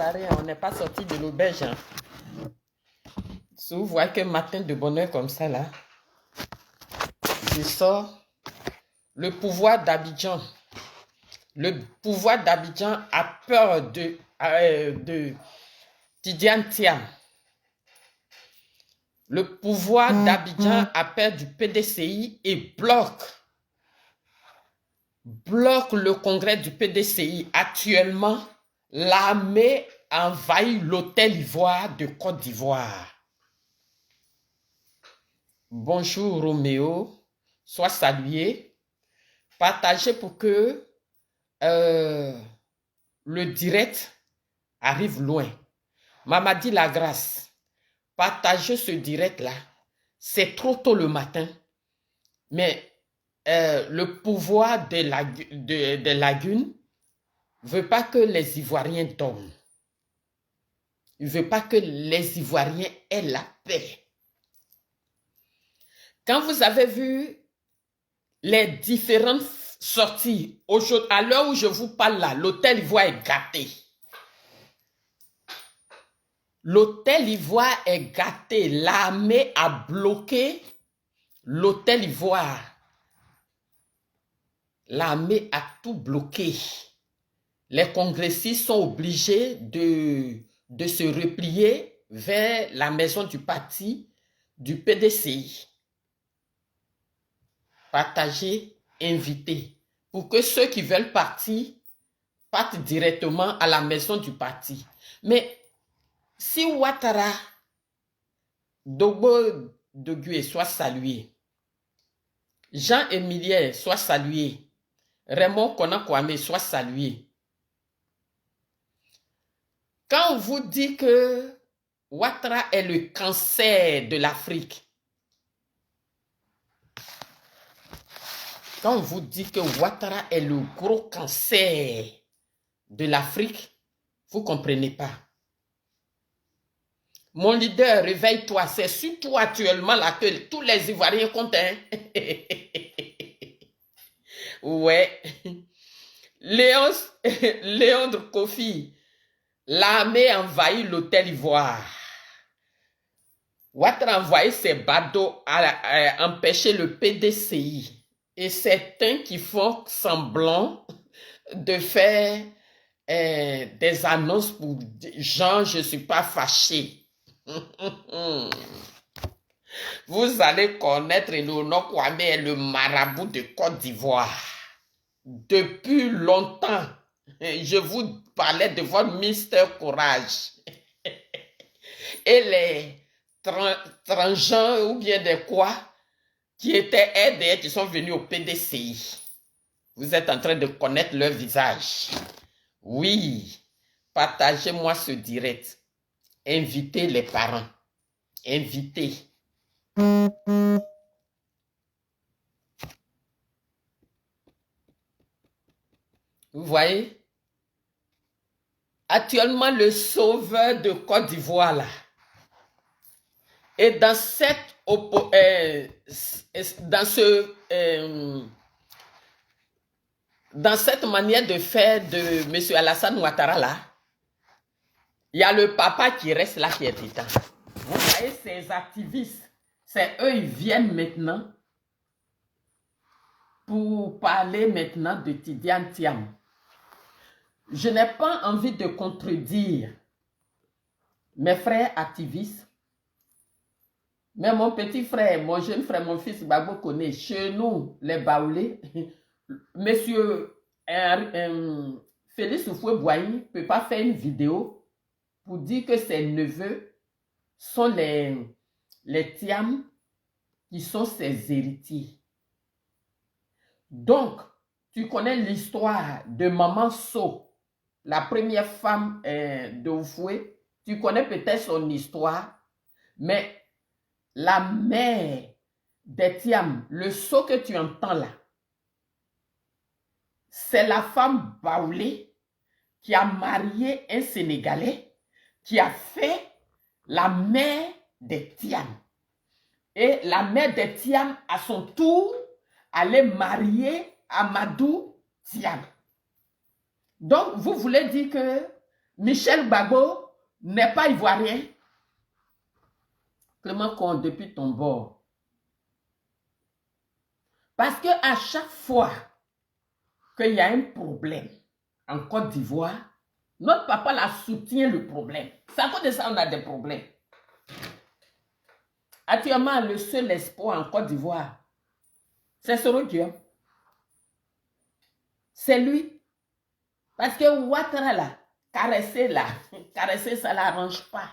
Ivoirien, on n'est pas sorti de l'auberge. Hein. Si vous voyez qu'un matin de bonheur comme ça, là, je sors le pouvoir d'Abidjan. Le pouvoir d'Abidjan a peur de Tidiane Thiam. Le pouvoir d'Abidjan a peur du PDCI et bloque le congrès du PDCI. Actuellement, l'armée envahit l'hôtel Ivoire de Côte d'Ivoire. Bonjour Roméo, sois salué. Partagez pour que le direct arrive loin. Mamadi Lagrasse, partagez ce direct-là. C'est trop tôt le matin, mais le pouvoir des lagunes ne veut pas que les Ivoiriens dorment. Il ne veut pas que les Ivoiriens aient la paix. Quand vous avez vu les différentes sorties, à l'heure où je vous parle là, l'hôtel Ivoire est gâté. L'hôtel Ivoire est gâté. L'armée a bloqué l'hôtel Ivoire. L'armée a tout bloqué. Les congressistes sont obligés de se replier vers la maison du parti du PDCI. Partagez, invitez, pour que ceux qui veulent partir partent directement à la maison du parti. Mais si Ouattara, Dogbo Dogué soit salué, Jean-Émilien soit salué, Raymond Konakwame soit salué. Quand on vous dit que Ouattara est le cancer de l'Afrique, quand on vous dit que Ouattara est le gros cancer de l'Afrique, vous ne comprenez pas. Mon leader, réveille-toi. C'est sur toi actuellement là que tous les Ivoiriens comptent. Hein? Ouais. Léandre Kofi, l'armée envahit l'hôtel Ivoire. Ouattara a envoyé ses badauds à empêcher le PDCI. Et certains qui font semblant de faire des annonces pour genre je ne suis pas fâché. Vous allez connaître Eleonore Kwame est le marabout de Côte d'Ivoire. Depuis longtemps, je vous parlais de votre Mister Courage. Et les transgenres ou bien des quoi qui étaient aidés, qui sont venus au PDCI. Vous êtes en train de connaître leur visage. Oui, partagez-moi ce direct. Invitez les parents. Invitez. Vous voyez? Actuellement, le sauveur de Côte d'Ivoire, là, et dans cette manière de faire de M. Alassane Ouattara là, il y a le papa qui reste là qui est éteint. Vous voyez ces activistes, c'est eux ils viennent maintenant pour parler maintenant de Tidiane Thiam. Je n'ai pas envie de contredire mes frères activistes. Mais mon petit frère, mon jeune frère, mon fils Babo connaît, chez nous, les Baoulés, monsieur Félix Houphouët-Boigny ne peut pas faire une vidéo pour dire que ses neveux sont les Thiam qui sont ses héritiers. Donc, tu connais l'histoire de Maman So, la première femme de Houphouët. Tu connais peut-être son histoire, mais la mère des Thiam, le saut que tu entends là, c'est la femme baoulée qui a marié un Sénégalais qui a fait la mère des Thiam. Et la mère des Thiam, à son tour, allait marier Amadou Thiam. Donc, vous voulez dire que Michel Gbagbo n'est pas ivoirien. Clément Compte, depuis ton bord. Parce que à chaque fois qu'il y a un problème en Côte d'Ivoire, notre papa la soutient le problème. C'est à cause de ça qu'on a des problèmes. Actuellement, le seul espoir en Côte d'Ivoire, c'est Soro Diop. C'est lui. Parce que Ouattara là, caresser ça ne l'arrange pas.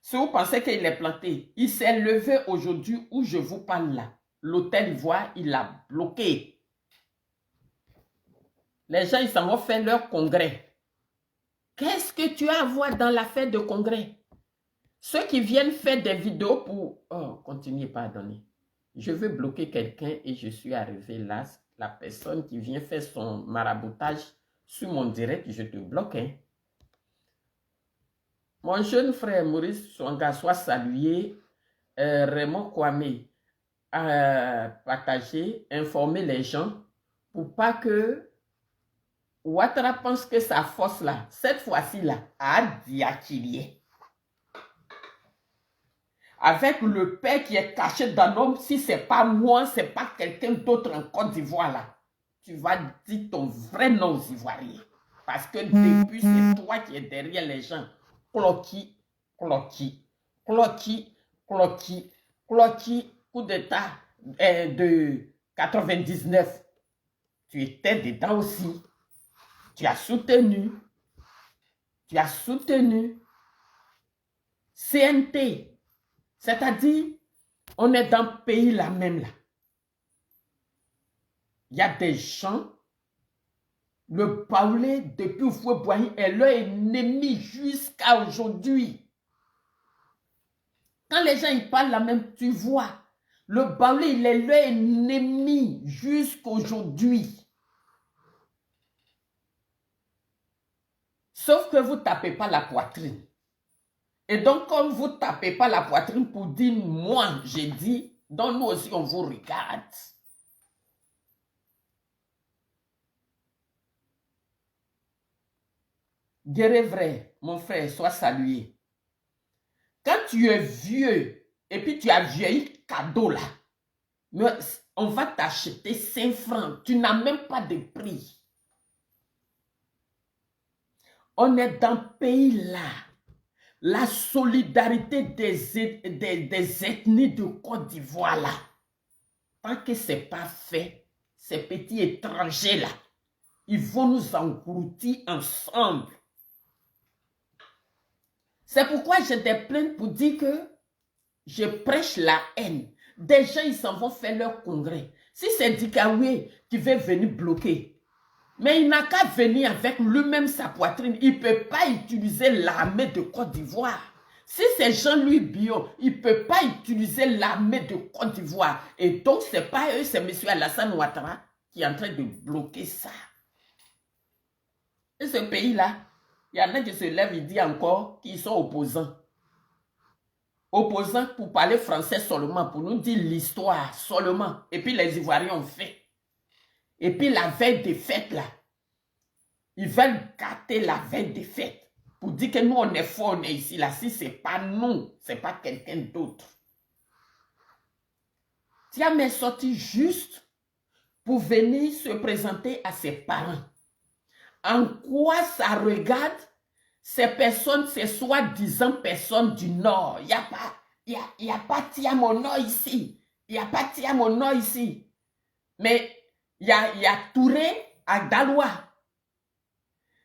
Si vous pensez qu'il est planté, il s'est levé aujourd'hui où je vous parle là. L'hôtel Ivoire, il l'a bloqué. Les gens, ils s'en vont faire leur congrès. Qu'est-ce que tu as à voir dans l'affaire de congrès? Ceux qui viennent faire des vidéos pour... Oh, continuez, pardonnez. Je veux bloquer quelqu'un et je suis arrivé là. La personne qui vient faire son maraboutage sur mon direct, je te bloque. Hein. Mon jeune frère Maurice Songa soit salué. Raymond Kwame a partagé, informer les gens pour pas que Ouattara pense que sa force là, cette fois-ci là, a diaquilié. Avec le père qui est caché dans l'homme, si ce n'est pas moi, ce n'est pas quelqu'un d'autre en Côte d'Ivoire là, tu vas dire ton vrai nom aux Ivoiriens. Parce que depuis, c'est toi qui es derrière les gens. Cloqui, cloqui, cloqui, cloqui, cloqui, coup d'état de 99. Tu étais dedans aussi. Tu as soutenu. Tu as soutenu. CNT. C'est-à-dire, on est dans le pays là même là. Il y a des gens, le Baoulé depuis Oufoué-Boigny est leur ennemi jusqu'à aujourd'hui. Quand les gens ils parlent là même, tu vois, le Baoulé il est leur ennemi jusqu'aujourd'hui. Sauf que vous ne tapez pas la poitrine. Et donc, comme vous ne tapez pas la poitrine pour dire, moi, j'ai dit, donc nous aussi, on vous regarde. Guéret vrai, mon frère, sois salué. Quand tu es vieux, et puis tu as vieilli cadeau là, mais on va t'acheter 5 francs. Tu n'as même pas de prix. On est dans le pays là. La solidarité des ethnies de Côte d'Ivoire là. Tant que ce n'est pas fait, ces petits étrangers là, ils vont nous engloutir ensemble. C'est pourquoi j'ai des plaintes pour dire que je prêche la haine. Des gens, ils s'en vont faire leur congrès. Si c'est Dikaoué qui veut venir bloquer, mais il n'a qu'à venir avec lui-même sa poitrine. Il ne peut pas utiliser l'armée de Côte d'Ivoire. Si c'est Jean-Louis Bion, il ne peut pas utiliser l'armée de Côte d'Ivoire. Et donc, ce n'est pas eux, c'est M. Alassane Ouattara qui est en train de bloquer ça. Et ce pays-là, il y en a qui se lèvent et disent encore qu'ils sont opposants. Opposants pour parler français seulement, pour nous dire l'histoire seulement. Et puis les Ivoiriens ont fait. Et puis la veille des fêtes là, ils veulent gâter la veille des fêtes pour dire que nous on est fort, on est ici là. Si ce n'est pas nous, ce n'est pas quelqu'un d'autre. Tiens, mais sorti juste pour venir se présenter à ses parents. En quoi ça regarde ces personnes, ces soi-disant personnes du Nord? Il n'y a pas Tiamono ici. Il n'y a pas Tiamono ici. Mais il y a Touré à Daloa.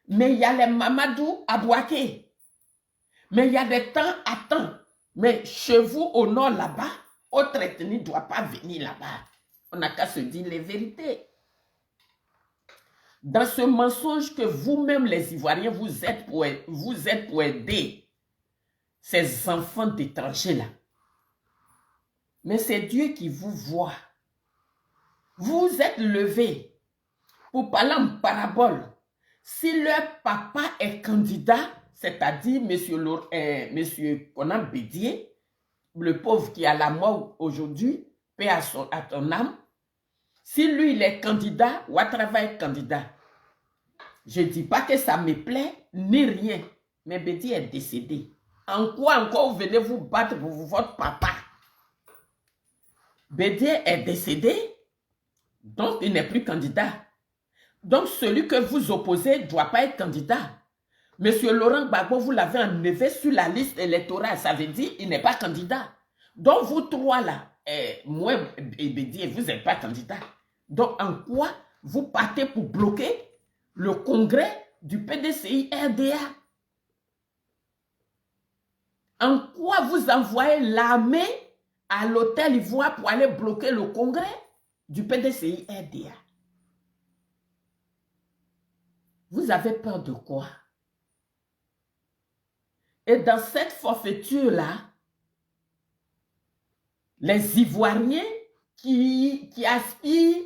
Mais il y a les Mamadou à Bouaké. Mais il y a des temps à temps. Mais chez vous, au nord là-bas, autre ethnie ne doit pas venir là-bas. On n'a qu'à se dire les vérités. Dans ce mensonge que vous-même, les Ivoiriens, vous êtes pour aider ces enfants d'étrangers là. Mais c'est Dieu qui vous voit. Vous êtes levés pour parler en parabole. Si leur papa est candidat, c'est-à-dire monsieur Conan Bédier, le pauvre qui a la mort aujourd'hui, paix à ton âme, si lui il est candidat, Ouattara va être candidat. Je ne dis pas que ça me plaît, ni rien. Mais Bédi est décédé. En quoi encore vous venez vous battre pour votre papa? Bédi est décédé, donc il n'est plus candidat. Donc celui que vous opposez ne doit pas être candidat. Monsieur Laurent Gbagbo, vous l'avez enlevé sur la liste électorale. Ça veut dire qu'il n'est pas candidat. Donc vous trois là, moi et Bédi, vous n'êtes pas candidat. Donc en quoi vous partez pour bloquer le congrès du PDCI RDA? En quoi vous envoyez l'armée à l'hôtel Ivoire pour aller bloquer le congrès du PDCI RDA? Vous avez peur de quoi? Et dans cette forfaiture-là, les Ivoiriens qui aspirent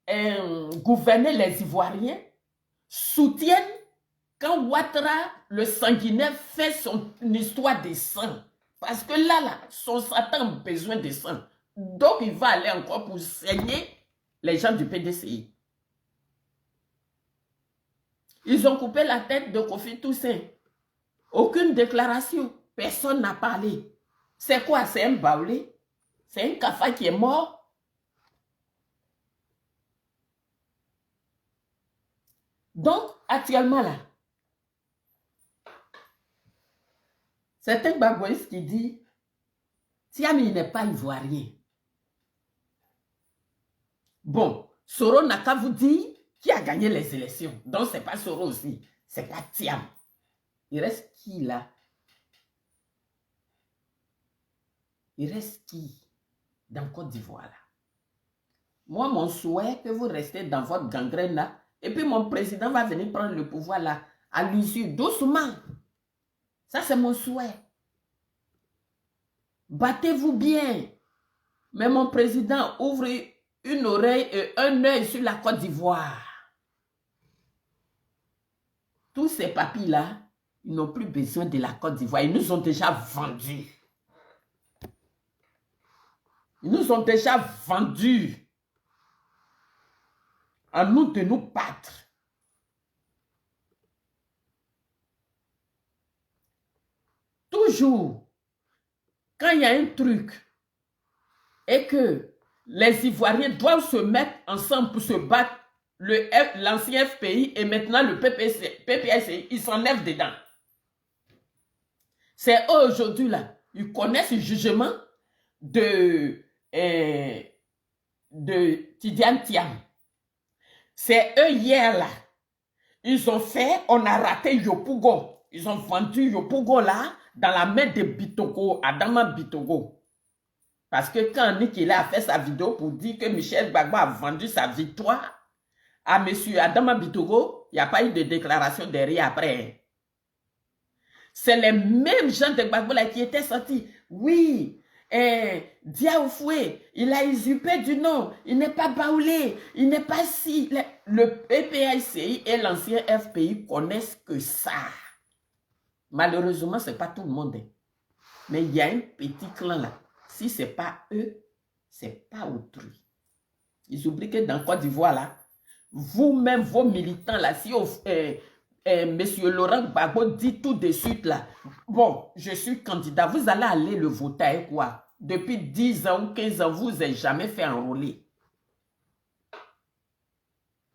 à gouverner les Ivoiriens soutiennent quand Ouattara, le sanguinaire, fait son histoire de sang. Parce que là, son Satan a besoin de sang. Donc, il va aller encore pour saigner les gens du PDCI. Ils ont coupé la tête de Kofi Toussaint. Aucune déclaration. Personne n'a parlé. C'est quoi? C'est un baoulé? C'est un cafard qui est mort? Donc, actuellement là, c'est un Gbagboïste qui dit Thiam, il n'est pas ivoirien. Bon, Soro n'a qu'à vous dire qui a gagné les élections. Donc, ce n'est pas Soro aussi. Ce n'est pas Thiam. Il reste qui là? Il reste qui dans Côte d'Ivoire là? Moi, mon souhait que vous restez dans votre gangrène là, et puis mon président va venir prendre le pouvoir là, à l'issue, doucement. Ça, c'est mon souhait. Battez-vous bien. Mais mon président ouvre une oreille et un œil sur la Côte d'Ivoire. Tous ces papis-là, ils n'ont plus besoin de la Côte d'Ivoire. Ils nous ont déjà vendus. Ils nous ont déjà vendus. À nous de nous battre. Toujours, quand il y a un truc et que les Ivoiriens doivent se mettre ensemble pour se battre, l'ancien FPI et maintenant le PPSI, ils s'enlèvent dedans. C'est eux aujourd'hui là, ils connaissent le jugement de Tidiane Thiam. C'est eux hier là. Ils ont fait, on a raté Yopougon. Ils ont vendu Yopougon là dans la main de Bitogo, Adama Bitogo. Parce que quand Nikile a fait sa vidéo pour dire que Michel Gbagbo a vendu sa victoire à M. Adama Bitogo, il n'y a pas eu de déclaration derrière après. C'est les mêmes gens de Gbagbo là qui étaient sortis. Oui, Diaoufoué, il a usurpé du nom, il n'est pas baoulé, il n'est pas si. Le PPICI et l'ancien FPI connaissent que ça. Malheureusement, ce n'est pas tout le monde. Mais il y a un petit clan là. Si ce n'est pas eux, ce n'est pas autrui. Ils oublient que dans Côte d'Ivoire là, vous-même, vos militants là, si Monsieur Laurent Gbagbo dit tout de suite là, bon, je suis candidat, vous allez aller le voter quoi? Depuis 10 ans ou 15 ans, vous n'avez jamais fait enrôler.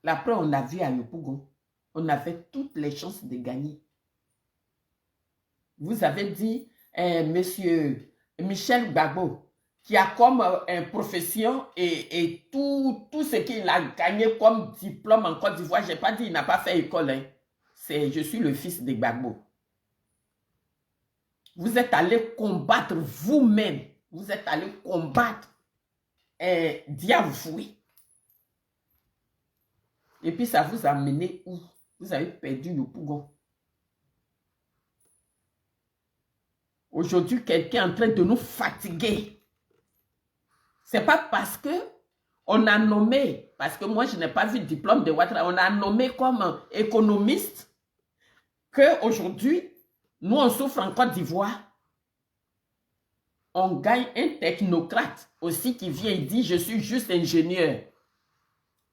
Après, on a vu à Yopougon, on avait toutes les chances de gagner. Vous avez dit, Monsieur Michel Gbagbo, qui a comme profession et tout ce qu'il a gagné comme diplôme en Côte d'Ivoire, je n'ai pas dit qu'il n'a pas fait école, hein. Je suis le fils de Gbagbo. Vous êtes allé combattre vous-même. Vous êtes allé combattre Diaoufoué. Et puis ça vous a mené où? Vous avez perdu le Pougon. Aujourd'hui, quelqu'un est en train de nous fatiguer. Ce n'est pas parce que on a nommé, parce que moi je n'ai pas vu le diplôme de Ouattara, on a nommé comme économiste qu'aujourd'hui, nous on souffre en Côte d'Ivoire. On gagne un technocrate aussi qui vient et dit « Je suis juste ingénieur ».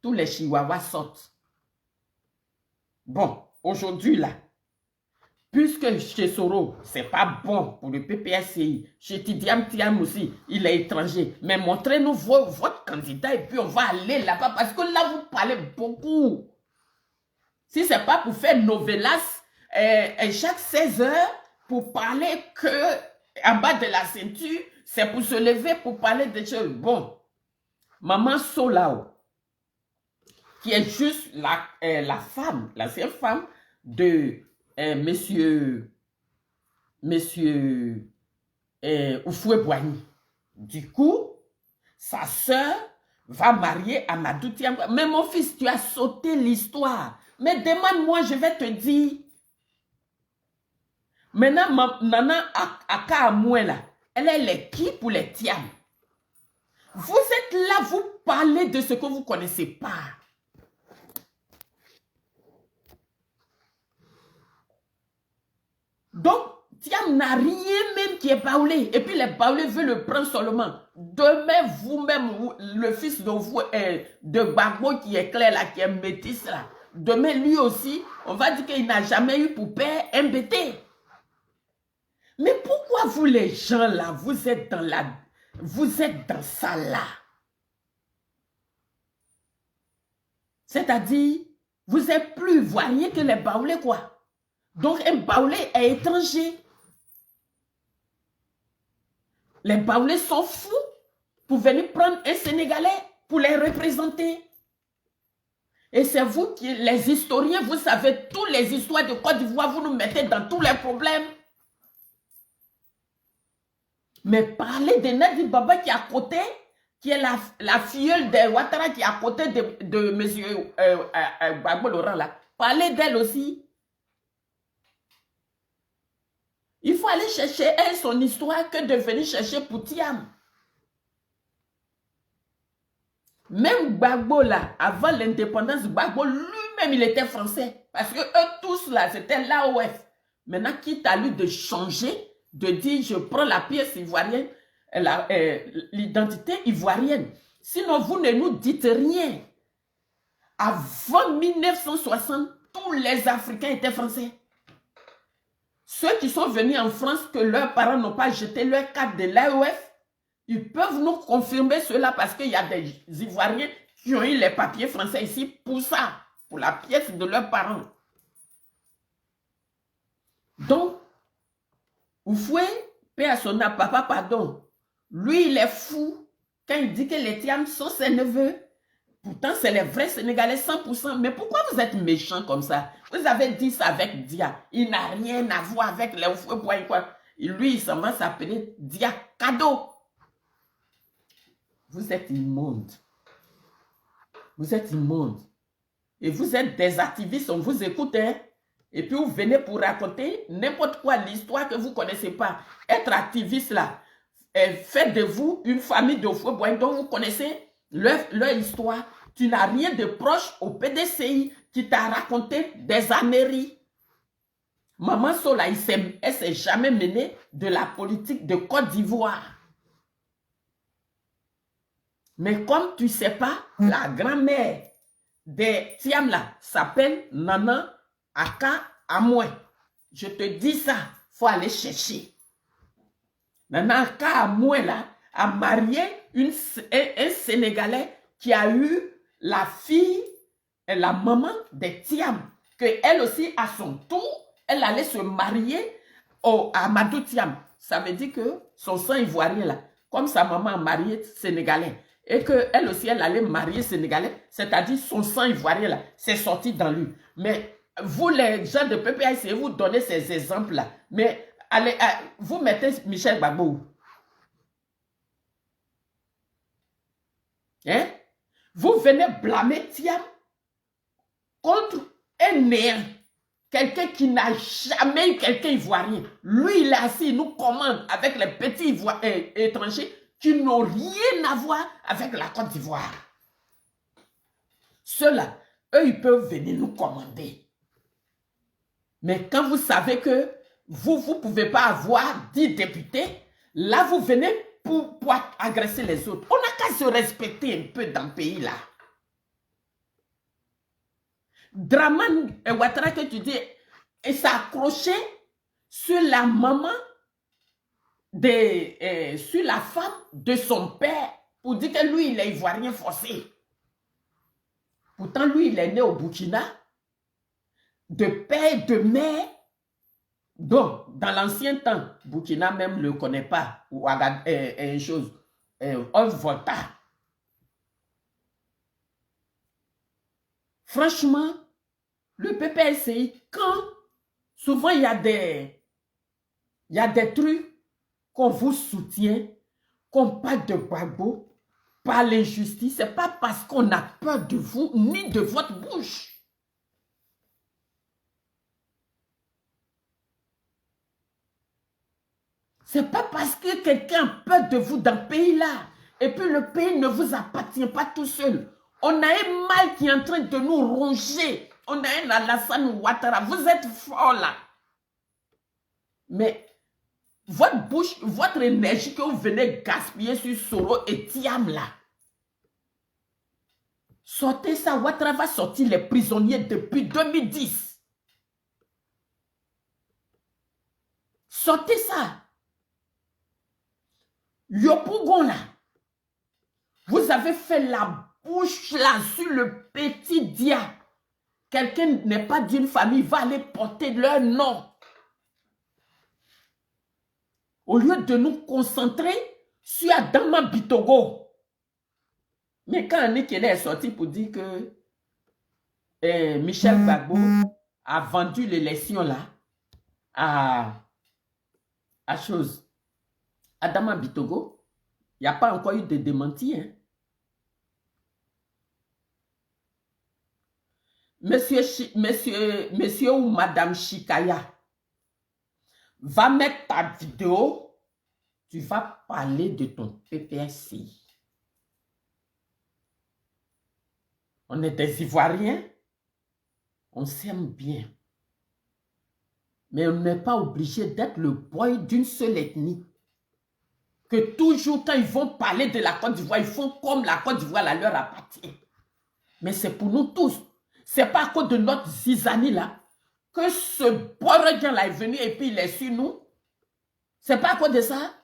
Tous les chihuahuas sortent. Bon, aujourd'hui là, puisque chez Soro, ce n'est pas bon pour le PPSCI, chez Tidiam Tiam aussi, il est étranger, mais montrez-nous votre candidat et puis on va aller là-bas parce que là, vous parlez beaucoup. Si ce n'est pas pour faire novelas chaque 16 heures, pour parler que en bas de la ceinture, c'est pour se lever, pour parler des choses. Bon, Maman Solao, qui est juste la femme, l'ancienne femme de monsieur Oufoué-Boigny. Du coup, sa sœur va marier Amadou Tiamba. Mais mon fils, tu as sauté l'histoire. Mais demande-moi, je vais te dire. Maintenant, Nana Aka Amouela, elle est qui pour les Tiam? Vous êtes là, vous parlez de ce que vous ne connaissez pas. Donc, Tiam n'a rien même qui est baoulé. Et puis les baoulés veulent le prendre seulement. Demain, vous-même, le fils de vous, de Gbagbo qui est clair là, qui est métis là. Demain, lui aussi, on va dire qu'il n'a jamais eu pour père un bêté. Mais pourquoi vous les gens là, vous êtes dans ça là? C'est-à-dire, vous êtes plus ivoirien que les baoulés quoi. Donc un baoulé est étranger. Les baoulés sont fous pour venir prendre un Sénégalais pour les représenter. Et c'est vous qui, les historiens, vous savez toutes les histoires de Côte d'Ivoire, vous nous mettez dans tous les problèmes. Mais parlez de Nadi Baba qui est à côté, qui est la filleule de Ouattara qui est à côté de monsieur Gbagbo Laurent là. Parlez d'elle aussi. Il faut aller chercher elle son histoire que de venir chercher Poutiam. Même Gbagbo là, avant l'indépendance, Gbagbo lui-même il était français. Parce que eux tous là, c'était l'AOF. Maintenant, quitte à lui de changer, de dire je prends la pièce ivoirienne, l'identité ivoirienne. Sinon, vous ne nous dites rien. Avant 1960, tous les Africains étaient français. Ceux qui sont venus en France, que leurs parents n'ont pas jeté leur carte de l'AOF, ils peuvent nous confirmer cela parce qu'il y a des Ivoiriens qui ont eu les papiers français ici pour ça, pour la pièce de leurs parents. Donc, Oufoué, paix à son âme, papa, pardon. Lui, il est fou quand il dit que les Tiam sont ses neveux. Pourtant, c'est les vrais Sénégalais 100%. Mais pourquoi vous êtes méchants comme ça? Vous avez dit ça avec Dia. Il n'a rien à voir avec les Oufoué. Lui, il s'en va s'appeler Dia Cadeau. Vous êtes immonde. Vous êtes immonde. Et vous êtes des activistes, on vous écoute, hein? Et puis vous venez pour raconter n'importe quoi, l'histoire que vous ne connaissez pas. Être activiste là, faites de vous une famille de Oufoué-Boigny dont vous connaissez leur histoire. Tu n'as rien de proche au PDCI qui t'a raconté des Amériques. Maman Sola, elle ne s'est jamais menée de la politique de Côte d'Ivoire. Mais comme tu ne sais pas, la grand-mère des Tiam là s'appelle Nana Aka Amoué. Je te dis ça, il faut aller chercher. Nana Aka Amoué là a marié un Sénégalais qui a eu la fille et la maman des Tiam. Que elle aussi, à son tour, elle allait se marier à Amadou Tiam. Ça veut dire que son sang ivoirien là, comme sa maman a marié Sénégalais, et qu'elle aussi, elle allait marier Sénégalais, c'est-à-dire son sang ivoirien là, c'est sorti dans lui. Mais vous, les gens de PPIC, vous donnez ces exemples-là. Mais allez, vous mettez Michel Gbagbo. Hein? Vous venez blâmer Tiam contre un néant. Quelqu'un qui n'a jamais eu quelqu'un ivoirien. Lui, il est assis, il nous commande avec les petits étrangers qui n'ont rien à voir avec la Côte d'Ivoire. Ceux-là, eux, ils peuvent venir nous commander. Mais quand vous savez que vous ne pouvez pas avoir 10 députés, là, vous venez pour agresser les autres. On n'a qu'à se respecter un peu dans le pays, là. Draman Ouattara que tu dis, et s'accrocher sur la maman, sur la femme de son père, pour dire que lui, il est ivoirien forcé. Pourtant, lui, il est né au Burkina, de père et de mère. Donc, dans l'ancien temps, Burkina même ne le connaît pas, ou une chose, Volta. Franchement, le PPSI, quand souvent il y a des trucs qu'on vous soutient, qu'on parle de Gbagbo, par l'injustice, ce n'est pas parce qu'on a peur de vous, ni de votre bouche. Ce n'est pas parce que quelqu'un a peur de vous dans ce pays-là, et puis le pays ne vous appartient pas tout seul. On a un mal qui est en train de nous ronger. On a un Alassane Ouattara. Vous êtes fort là. Mais votre bouche, votre énergie que vous venez gaspiller sur Soro et Thiam là, sortez ça. Ouattara va sortir les prisonniers depuis 2010. Sortez ça. Yopougon là, vous avez fait la bouche là sur le petit dia. Quelqu'un n'est pas d'une famille, va aller porter leur nom. Au lieu de nous concentrer sur Adama Bitogo. Mais quand Annick est sorti pour dire que Michel Gbagbo a vendu l'élection là à chose. Adama Bitogo, il n'y a pas encore eu de démenti. Hein? Monsieur ou Madame Chikaya, va mettre ta vidéo, tu vas parler de ton PPSI. On est des Ivoiriens, on s'aime bien. Mais on n'est pas obligé d'être le boy d'une seule ethnie. Que toujours quand ils vont parler de la Côte d'Ivoire, ils font comme la Côte d'Ivoire leur appartient. Mais c'est pour nous tous. C'est pas à cause de notre zizanie là que ce Borogien là est venu et puis il est sur nous. C'est pas à cause de ça.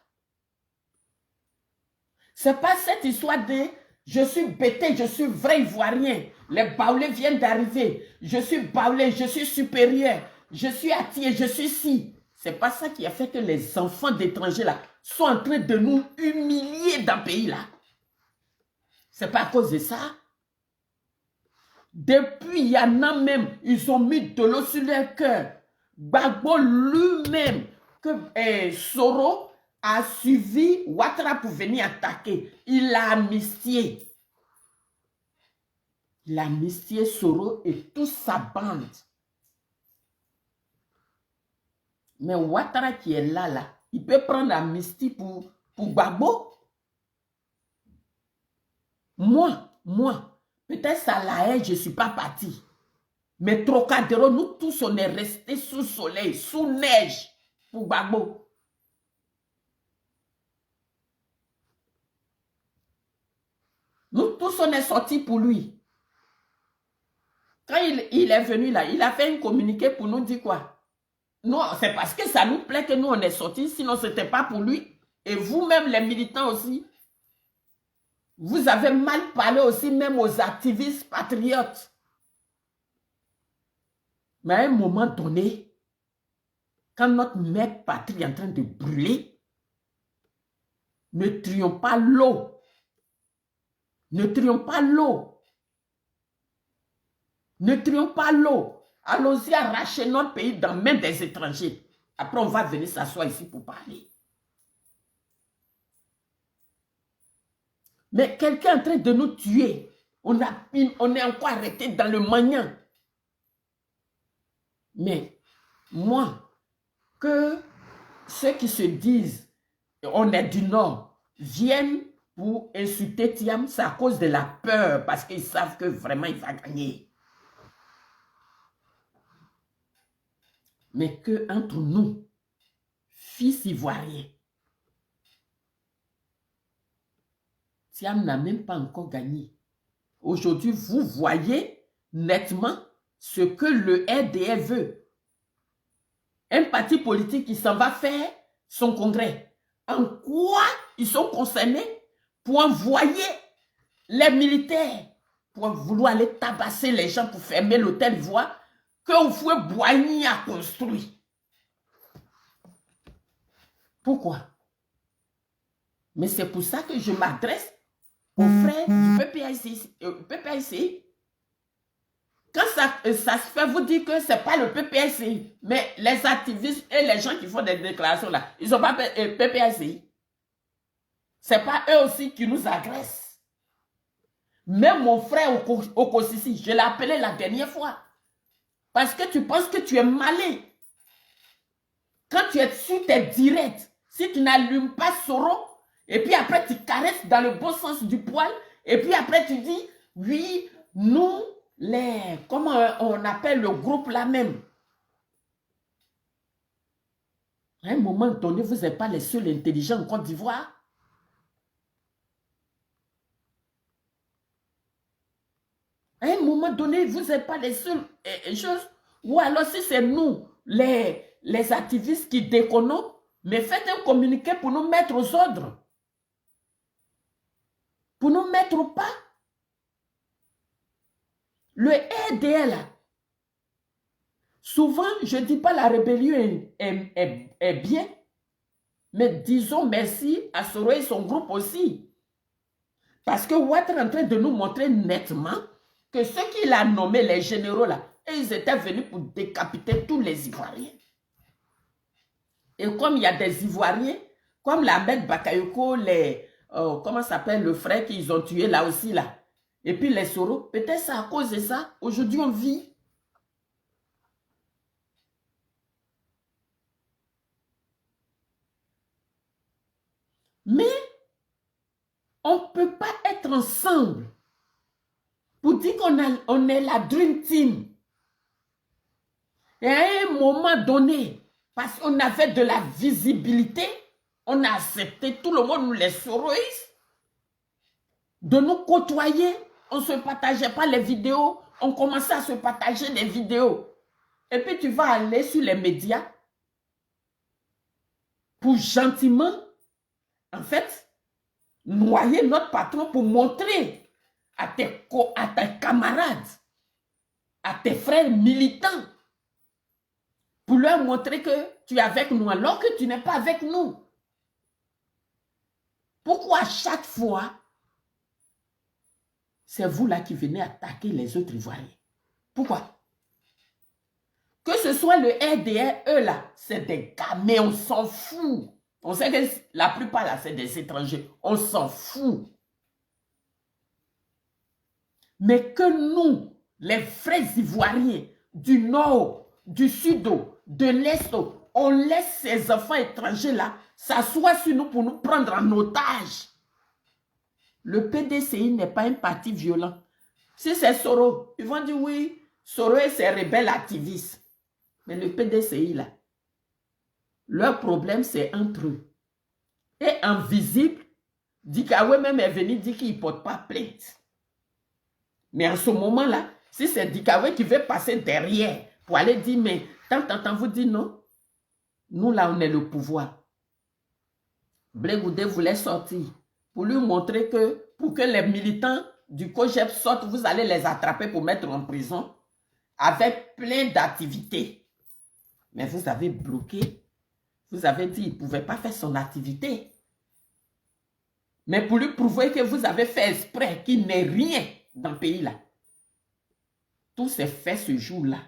C'est pas cette histoire de je suis bêté, je suis vrai Ivoirien. Les Baoulés viennent d'arriver. Je suis Baoulé, je suis supérieur. Je suis Atié, je suis ci. C'est pas ça qui a fait que les enfants d'étrangers là sont en train de nous humilier dans le pays là. C'est pas à cause de ça. Depuis, il y en a même, ils ont mis de l'eau sur leur cœur. Gbagbo lui-même, que Soro a suivi Ouattara pour venir attaquer. Il l'a amnistié. Il a amnistié Soro et toute sa bande. Mais Ouattara qui est là, il peut prendre l'amnistie pour Gbagbo. Moi, peut-être ça la haine, je ne suis pas parti. Mais Trocadéro, nous tous, on est restés sous soleil, sous neige pour Gbagbo. Nous tous, on est sortis pour lui. Quand il est venu là, il a fait un communiqué pour nous dire quoi? Non, c'est parce que ça nous plaît que nous, on est sortis, sinon ce n'était pas pour lui. Et vous-même, les militants aussi, vous avez mal parlé aussi même aux activistes patriotes. Mais à un moment donné, quand notre mère patrie est en train de brûler, ne trions pas l'eau. Ne trions pas l'eau. Ne trions pas l'eau. Allons-y arracher notre pays dans la main des étrangers. Après, on va venir s'asseoir ici pour parler. Mais quelqu'un est en train de nous tuer. On est encore arrêté dans le Magnan. Mais moi, que ceux qui se disent on est du Nord viennent pour insulter Thiam, c'est à cause de la peur, parce qu'ils savent que vraiment il va gagner. Mais que entre nous, fils ivoiriens, Thiam n'a même pas encore gagné. Aujourd'hui, vous voyez nettement ce que le RDR veut. Un parti politique qui s'en va faire son congrès. En quoi ils sont concernés pour envoyer les militaires pour vouloir aller tabasser les gens pour fermer l'hôtel Voix que Oufoué Boigny a construit. Pourquoi? Mais c'est pour ça que je m'adresse aux frères du PPACI. Quand ça se fait vous dire que ce n'est pas le PPACI, mais les activistes et les gens qui font des déclarations là, ils n'ont pas PPACI. Ce n'est pas eux aussi qui nous agressent. Même mon frère Okosisi, je l'ai appelé la dernière fois. Parce que tu penses que tu es malin. Quand tu es sur tes directs, si tu n'allumes pas Soro, et puis après tu caresses dans le bon sens du poil, et puis après tu dis, oui, nous, comment on appelle le groupe là même. À un moment donné, vous n'êtes pas les seuls intelligents en Côte d'Ivoire. À un moment donné, vous n'êtes pas les seuls choses. Ou alors si c'est nous, les activistes qui déconnons, mais faites un communiqué pour nous mettre aux ordres. Pour nous mettre au pas. Le RDL, souvent, je ne dis pas la rébellion est bien, mais disons merci à Soro et son groupe aussi. Parce que Ouatt est en train de nous montrer nettement que ceux qu'il a nommés les généraux là, ils étaient venus pour décapiter tous les Ivoiriens. Et comme il y a des Ivoiriens, comme l'Ahmed Bakayoko, comment s'appelle le frère qu'ils ont tué là aussi là, et puis les Soro, peut-être c'est à cause de ça, aujourd'hui on vit. Mais on ne peut pas être ensemble pour dire qu'on est la Dream Team. Et à un moment donné, parce qu'on avait de la visibilité, on a accepté, tout le monde, les soroïstes, de nous côtoyer. On ne se partageait pas les vidéos, on commençait à se partager les vidéos. Et puis tu vas aller sur les médias pour gentiment, en fait, noyer notre patron pour montrer à tes camarades, à tes frères militants, pour leur montrer que tu es avec nous alors que tu n'es pas avec nous. Pourquoi à chaque fois, c'est vous là qui venez attaquer les autres Ivoiriens? Pourquoi? Que ce soit le RDR, eux là, c'est des gamins, on s'en fout. On sait que la plupart là, c'est des étrangers. On s'en fout. Mais que nous, les vrais Ivoiriens du Nord, du Sud, de l'Est, on laisse ces enfants étrangers là s'asseoir sur nous pour nous prendre en otage. Le PDCI n'est pas un parti violent. Si c'est Soro, ils vont dire oui, Soro et ses rebelles activistes. Mais le PDCI là, leur problème c'est entre eux. Et invisible, Dikawe même est venu dire qu'il ne porte pas plainte. Mais en ce moment-là, si c'est Dikawe qui veut passer derrière pour aller dire, mais tant vous dit non, nous là on est le pouvoir. Blé Goudé voulait sortir pour lui montrer que pour que les militants du COGEP sortent, vous allez les attraper pour mettre en prison avec plein d'activités. Mais vous avez bloqué. Vous avez dit qu'il ne pouvait pas faire son activité. Mais pour lui prouver que vous avez fait exprès qu'il n'est rien dans le pays là. Tout s'est fait ce jour-là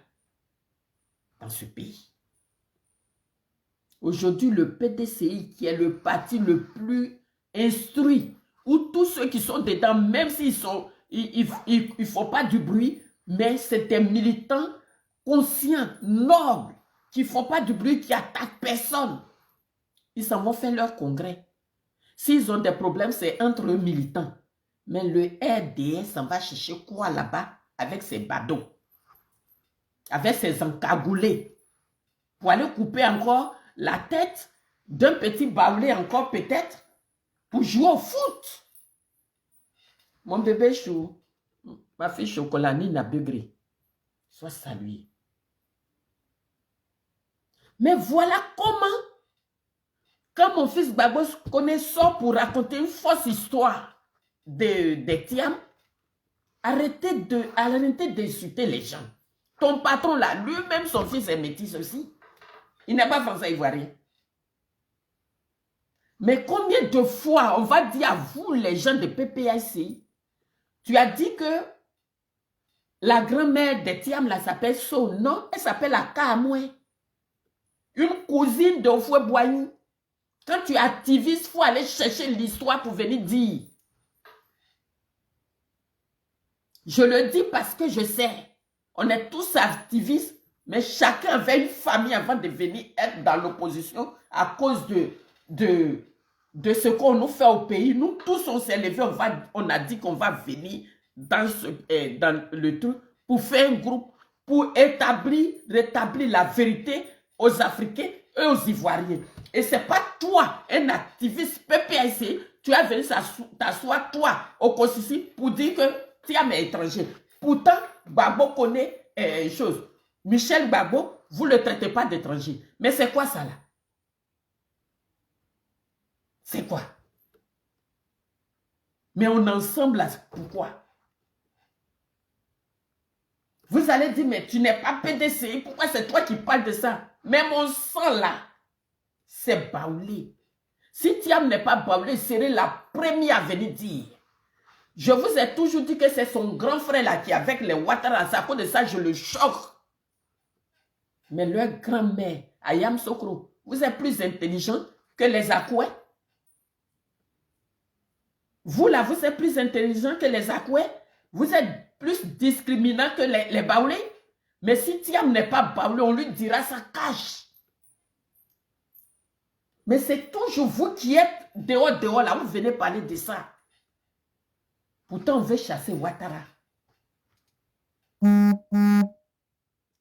dans ce pays. Aujourd'hui, le PDCI, qui est le parti le plus instruit, où tous ceux qui sont dedans, même s'ils ne font pas du bruit, mais c'est des militants conscients, nobles, qui ne font pas du bruit, qui attaquent personne. Ils s'en vont faire leur congrès. S'ils ont des problèmes, c'est entre eux militants. Mais le RDS s'en va chercher quoi là-bas avec ses badauds, avec ses encagoulés, pour aller couper encore la tête d'un petit baoulé encore peut-être, pour jouer au foot. Mon bébé chou, ma fille chocolat, Nina Begré. soient salués. Mais voilà comment, quand mon fils Babos connaît sort pour raconter une fausse histoire de Thiam, arrêtez d'insulter les gens. Ton patron là, lui-même son fils est métis aussi. Il n'est pas français ivoirien. Mais combien de fois on va dire à vous, les gens de PPIC, tu as dit que la grand-mère de Thiam là s'appelle So. Non, elle s'appelle Akamoué. Une cousine de Foué Boigny. Quand tu es activiste, il faut aller chercher l'histoire pour venir dire. Je le dis parce que je sais, on est tous activistes, mais chacun avait une famille avant de venir être dans l'opposition à cause de ce qu'on nous fait au pays. Nous tous, on s'est levés, on a dit qu'on va venir dans le truc pour faire un groupe, pour rétablir la vérité aux Africains et aux Ivoiriens. Et ce n'est pas toi, un activiste PPIC, tu as venu t'asseoir, toi, au Kosisi, pour dire que Thiam est étranger. Pourtant, Gbagbo connaît une chose. Michel Gbagbo, vous ne le traitez pas d'étranger. Mais c'est quoi ça là? C'est quoi? Mais on est ensemble là, pourquoi? Vous allez dire, mais tu n'es pas PDCI, pourquoi c'est toi qui parles de ça? Mais mon sang là, c'est Baoulé. Si Thiam n'est pas Baoulé, il serait la première à venir dire. Je vous ai toujours dit que c'est son grand frère là qui est avec les Ouattara. À cause de ça, je le choque. Mais leur grand-mère, Ayam Sokro, vous êtes plus intelligent que les Akoué. Vous là, vous êtes plus intelligent que les Akoué. Vous êtes plus discriminant que les Baoulés. Mais si Thiam n'est pas Baoulé, on lui dira ça cache. Mais c'est toujours vous qui êtes dehors là, vous venez parler de ça. Pourtant, on veut chasser Ouattara.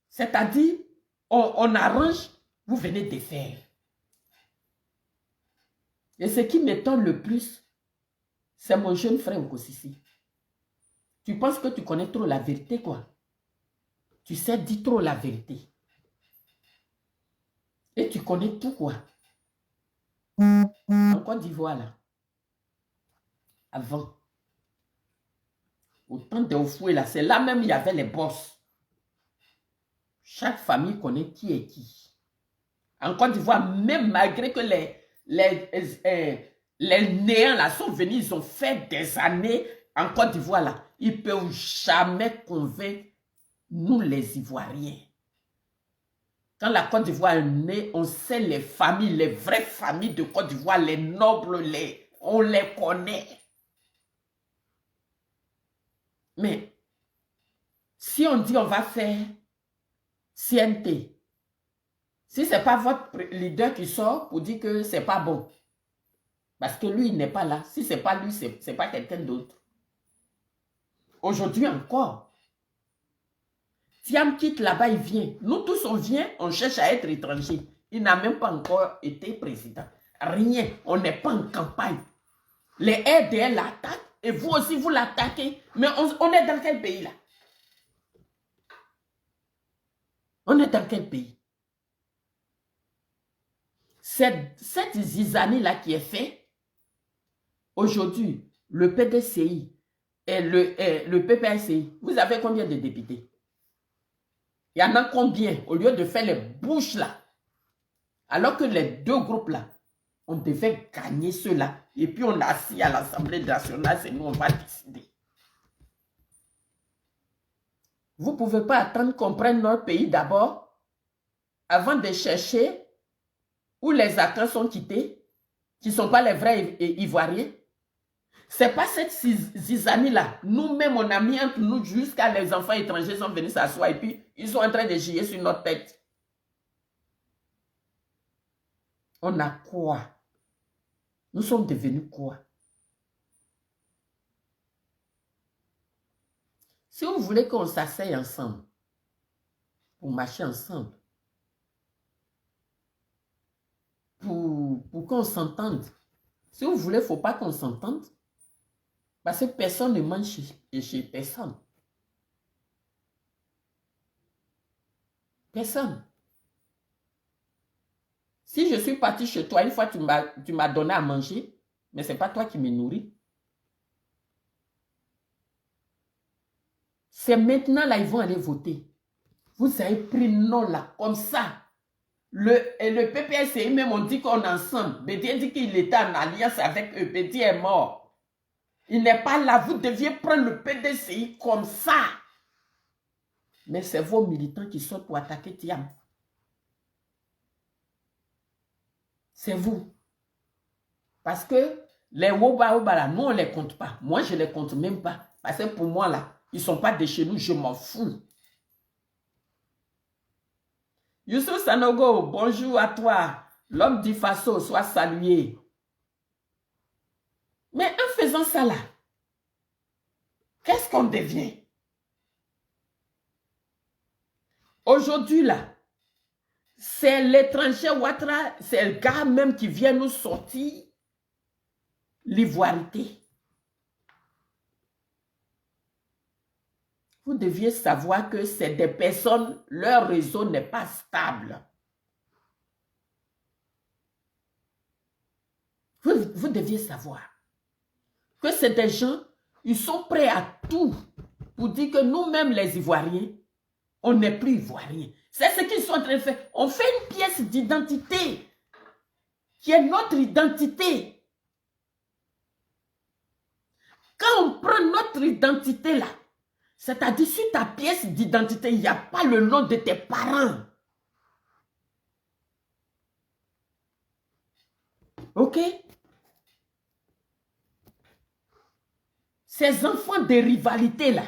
C'est-à-dire, on arrange, vous venez défaire. Et ce qui m'étonne le plus, c'est mon jeune frère Okosisi. Tu penses que tu connais trop la vérité, quoi? Tu sais dire trop la vérité. Et tu connais tout, quoi? En Côte d'Ivoire, là, avant, au temps de Oufoué, là, c'est là même il y avait les boss. Chaque famille connaît qui est qui. En Côte d'Ivoire, même malgré que les néants là sont venus, ils ont fait des années en Côte d'Ivoire là, ils ne peuvent jamais convaincre nous les Ivoiriens. Quand la Côte d'Ivoire est née, on sait les familles, les vraies familles de Côte d'Ivoire, les nobles, on les connaît. Mais si on dit on va faire CNT, si ce n'est pas votre leader qui sort pour dire que ce n'est pas bon, parce que lui, il n'est pas là. Si ce n'est pas lui, ce n'est pas quelqu'un d'autre. Aujourd'hui encore, Thiam quitte là-bas, il vient. Nous tous, on vient, on cherche à être étranger. Il n'a même pas encore été président. Rien, on n'est pas en campagne. Les RDL l'attaquent et vous aussi, vous l'attaquez. Mais on est dans quel pays là? On est dans quel pays? Cette zizanie-là qui est faite, aujourd'hui, le PDCI et le PPICI, vous avez combien de députés? Il y en a combien? Au lieu de faire les bouches là, alors que les deux groupes là, on devait gagner ceux-là. Et puis on a assis à l'Assemblée nationale, c'est nous, on va décider. Vous ne pouvez pas attendre qu'on prenne notre pays d'abord, avant de chercher où les acteurs sont quittés, qui ne sont pas les vrais Ivoiriens. Ce n'est pas cette zizanie-là. Nous-mêmes, on a mis entre nous jusqu'à les enfants étrangers sont venus s'asseoir et puis ils sont en train de gier sur notre tête. On a quoi? Nous sommes devenus quoi? Si vous voulez qu'on s'asseye ensemble, pour marcher ensemble, pour qu'on s'entende, si vous voulez, il ne faut pas qu'on s'entende, parce que personne ne mange chez personne. Personne. Si je suis parti chez toi, une fois tu m'as donné à manger, mais ce n'est pas toi qui me nourris. C'est maintenant là, ils vont aller voter. Vous avez pris non là, comme ça. Le PPSI même, on dit qu'on est ensemble. Bédier dit qu'il était en alliance avec eux. Bédier est mort. Il n'est pas là. Vous deviez prendre le PDCI comme ça. Mais c'est vos militants qui sortent pour attaquer Thiam. C'est vous. Parce que les Woba là, nous on ne les compte pas. Moi, je ne les compte même pas. Parce que pour moi, là, ils ne sont pas de chez nous, je m'en fous. Youssouf Sanogo, bonjour à toi. L'homme du Faso, soit salué. Mais en faisant ça là, qu'est-ce qu'on devient? Aujourd'hui là, c'est l'étranger Ouattara, c'est le gars même qui vient nous sortir l'ivoirité. Vous deviez savoir que c'est des personnes, leur réseau n'est pas stable. Vous deviez savoir que c'est des gens, ils sont prêts à tout pour dire que nous-mêmes les Ivoiriens, on n'est plus Ivoiriens. C'est ce qu'ils sont en train de faire. On fait une pièce d'identité qui est notre identité. Quand on prend notre identité là, c'est-à-dire sur ta pièce d'identité, il n'y a pas le nom de tes parents. Ok? Ces enfants de rivalité là,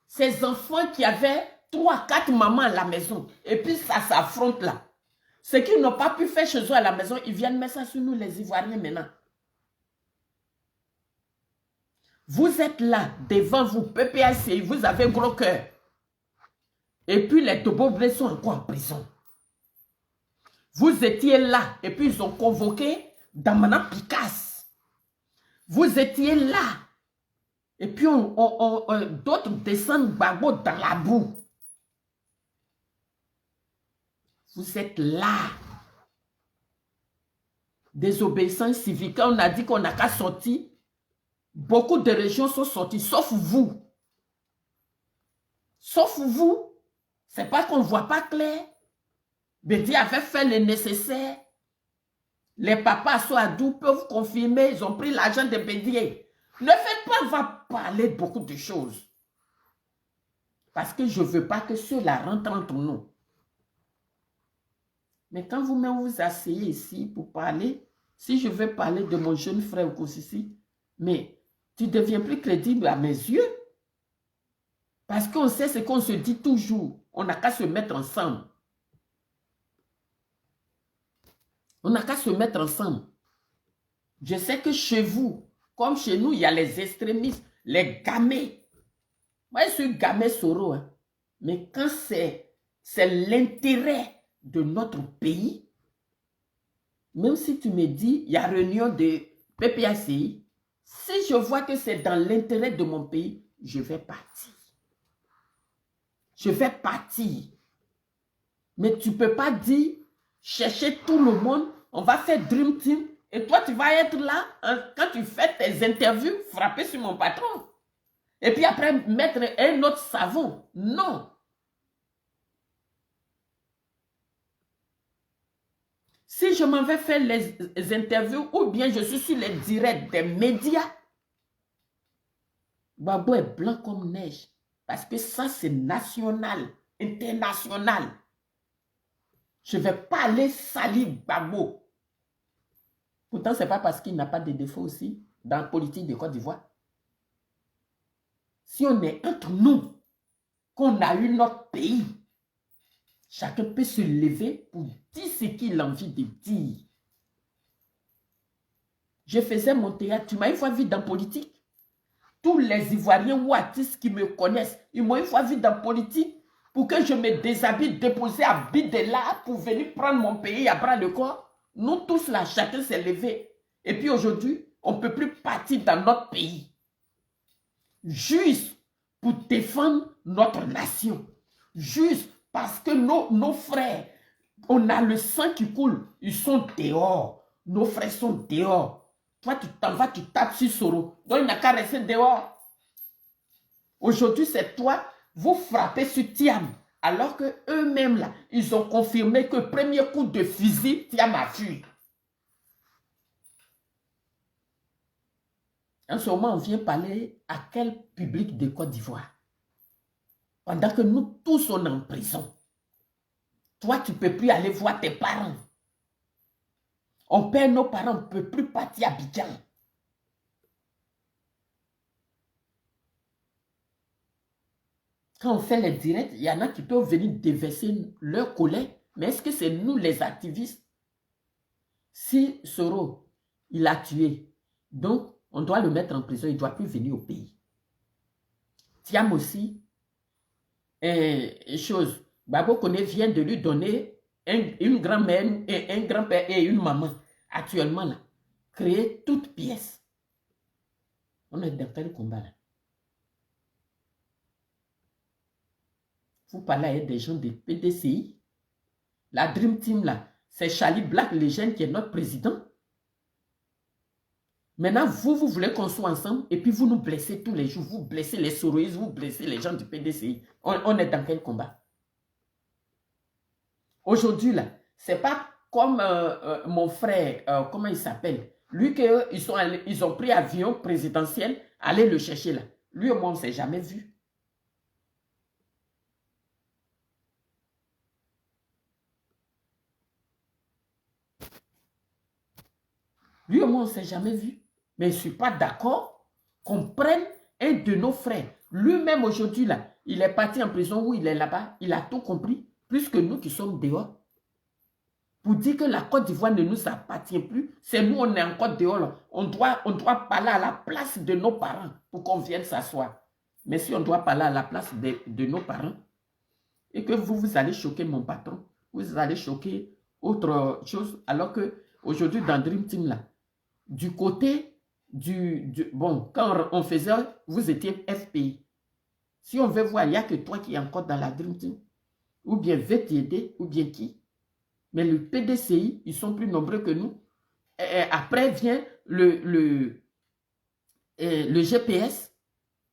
ces enfants qui avaient 3, 4 mamans à la maison, et puis ça s'affronte là. Ce qu'ils n'ont pas pu faire chez eux à la maison, ils viennent mettre ça sur nous les Ivoiriens maintenant. Vous êtes là, devant vous, PPACI, vous avez gros cœur. Et puis les Tobobrés sont encore en prison. Vous étiez là, et puis ils ont convoqué Damana Picasse. Vous étiez là. Et puis d'autres descendent Gbagbo dans la boue. Vous êtes là. Désobéissance civique. On a dit qu'on n'a qu'à sortir. Beaucoup de régions sont sorties, sauf vous. Sauf vous. C'est pas qu'on ne voit pas clair. Bédi avait fait le nécessaire. Les papas Soadou peuvent confirmer, ils ont pris l'argent de Bédier. Ne faites pas, on va parler beaucoup de choses. Parce que je ne veux pas que ceux-là rentrent entre nous. Mais quand vous-même vous asseyez ici pour parler, si je veux parler de mon jeune frère Okosisi, mais tu ne deviens plus crédible à mes yeux. Parce qu'on sait ce qu'on se dit toujours. On n'a qu'à se mettre ensemble. On n'a qu'à se mettre ensemble. Je sais que chez vous, comme chez nous, il y a les extrémistes, les gamés. Moi, je suis gamé Soro. Hein. Mais quand c'est l'intérêt de notre pays, même si tu me dis, il y a réunion de PPACI, si je vois que c'est dans l'intérêt de mon pays, je vais partir. Je vais partir. Mais tu ne peux pas dire, chercher tout le monde, on va faire Dream Team, et toi tu vas être là, hein, quand tu fais tes interviews, frapper sur mon patron. Et puis après, mettre un autre savon. Non. Si je m'en vais faire les interviews, ou bien je suis sur les directs des médias, Gbagbo est blanc comme neige. Parce que ça, c'est national, international. Je ne vais pas aller salir Gbagbo. Pourtant, ce n'est pas parce qu'il n'a pas de défauts aussi dans la politique de Côte d'Ivoire. Si on est entre nous, qu'on a eu notre pays, chacun peut se lever pour dire ce qu'il a envie de dire. Je faisais mon théâtre. Tu m'as une fois vu dans la politique. Tous les Ivoiriens ou artistes qui me connaissent, ils m'ont une fois vu dans la politique pour que je me déshabille, déposer à Bidela pour venir prendre mon pays à bras le corps. Nous tous là, chacun s'est levé. Et puis aujourd'hui, on ne peut plus partir dans notre pays. Juste pour défendre notre nation. Juste Parce que nos frères, on a le sang qui coule. Ils sont dehors. Nos frères sont dehors. Toi, tu t'en vas, tu tapes sur Soro. Donc, il n'a qu'à rester dehors. Aujourd'hui, c'est toi, vous frappez sur Thiam. Alors qu'eux-mêmes, là, ils ont confirmé que premier coup de fusil, Thiam a fui. En ce moment, on vient parler à quel public de Côte d'Ivoire? Pendant que nous tous, on est en prison. Toi, tu ne peux plus aller voir tes parents. On perd nos parents, on ne peut plus partir à Abidjan. Quand on fait les directs, il y en a qui peuvent venir déverser leur colère. Mais est-ce que c'est nous les activistes? Si Soro, il a tué, donc on doit le mettre en prison, il ne doit plus venir au pays. Thiam aussi, chose, Babo Koné vient de lui donner une grand-mère, un grand-père et une maman. Actuellement, là, créer toute pièce. On est dans quel combat là? Vous parlez avec des gens de PDCI. La Dream Team là, c'est Charlie Black, le jeune qui est notre président. Maintenant, vous voulez qu'on soit ensemble et puis vous nous blessez tous les jours. Vous blessez les soroïstes, vous blessez les gens du PDCI. On est dans quel combat? Aujourd'hui, là, c'est pas comme mon frère, comment il s'appelle? Lui, ils ont pris avion présidentiel, aller le chercher là. Lui, moi, on ne s'est jamais vu. Lui, moi, on ne s'est jamais vu. Mais je ne suis pas d'accord qu'on prenne un de nos frères. Lui-même, aujourd'hui, là, il est parti en prison où il est là-bas. Il a tout compris, plus que nous qui sommes dehors. Pour dire que la Côte d'Ivoire ne nous appartient plus, c'est nous, on est encore dehors. Là. On doit parler à la place de nos parents pour qu'on vienne s'asseoir. Mais si on doit parler à la place de nos parents, et que vous allez choquer mon patron, vous allez choquer autre chose, alors que aujourd'hui dans Dream Team, là, du côté bon, quand on faisait, vous étiez FPI. Si on veut voir, il n'y a que toi qui es encore dans la Dream Team, ou bien VTD, ou bien qui. Mais le PDCI, ils sont plus nombreux que nous. Et après vient le GPS.